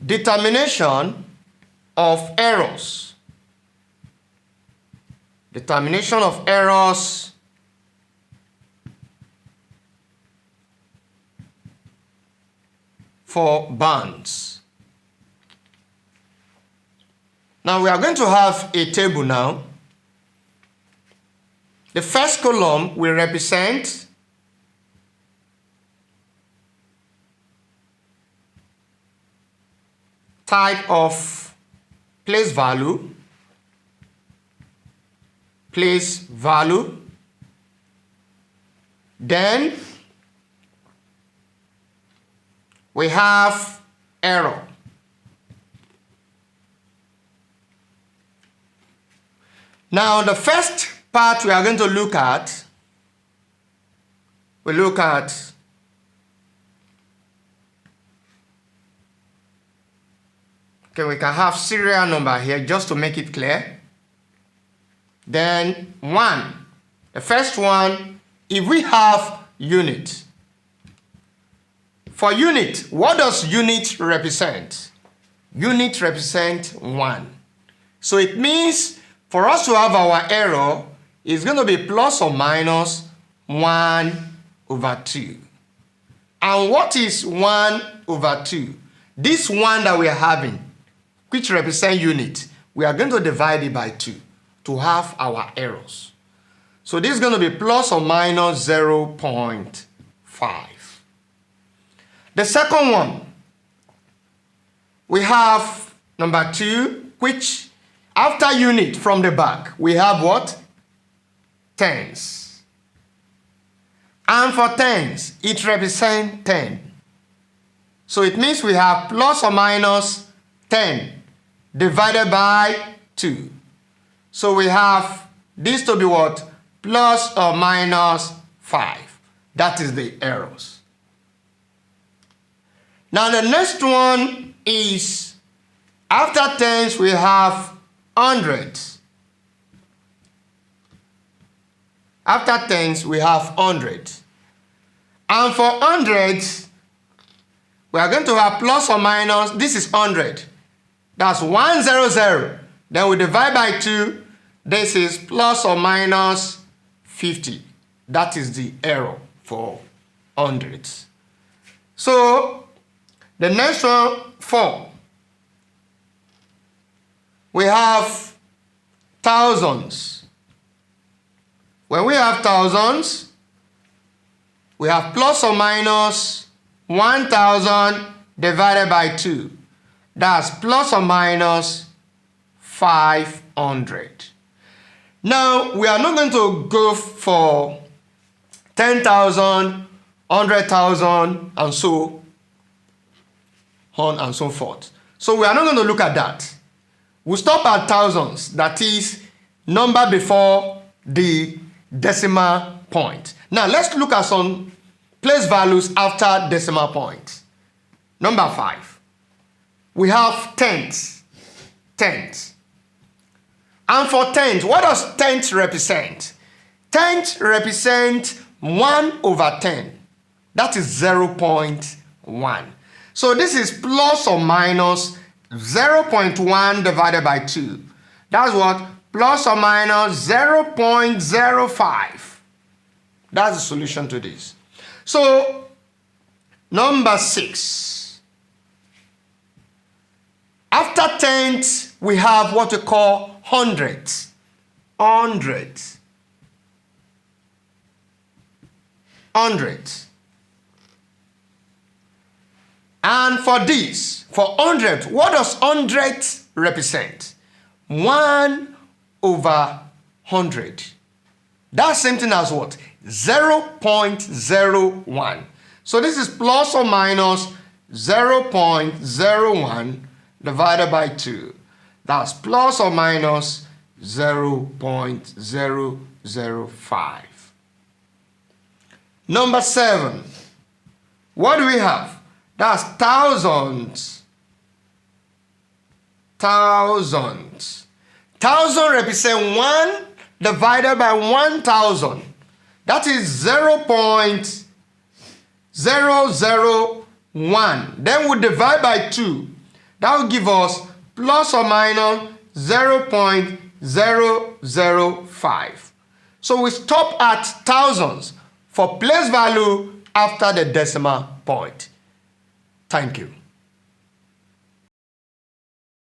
determination of errors. Determination of errors for bands. Now we are going to have a table now. The first column will represent type of place value, then we have error. Now the first part we are going to look at, we look at we can have serial number here just to make it clear. Then 1, the first one, if we have unit. For unit, what does unit represent? Unit represents 1. So it means for us to have our error, it's going to be plus or minus 1/2. And what is 1/2? This one that we are having, which represents unit, we are going to divide it by 2 to have our errors. So this is going to be plus or minus 0.5. The second one, we have number 2, which after unit from the back, we have what? Tens. And for tens, it represents 10. So it means we have plus or minus 10 divided by 2. So we have this to be what? Plus or minus 5. That is the errors. Now the next one is, after tens we have hundreds. After tens we have hundreds. And for hundreds, we are going to have plus or minus, this is 100. That's 100. Then we divide by 2. This is plus or minus 50. That is the error for hundreds. So the next one, 4. We have thousands. When we have thousands, we have plus or minus 1,000 divided by 2. That's plus or minus 500. Now, we are not going to go for 10,000, 100,000, and so on and so forth. So we are not going to look at that. We'll stop at thousands, that is, number before the decimal point. Now, let's look at some place values after decimal point. Number 5. We have tenths. Tenths. And for tenths, what does tenths represent? Tenths represent 1/10. That is 0.1. So this is plus or minus 0.1 divided by 2. That's what? Plus or minus 0.05. That's the solution to this. So, number 6. After tenths, we have what we call hundreds. Hundreds. Hundreds. And for this, for 100, what does 100 represent? 1/100. That's same thing as what? 0.01. So this is plus or minus 0.01 divided by 2. That's plus or minus 0.005. Number 7. What do we have? That's thousands. Thousands. 1,000 represent 1 divided by 1,000. That is 0.001. Then we divide by 2. That will give us plus or minus 0.005. So we stop at thousands for place value after the decimal point. Thank you.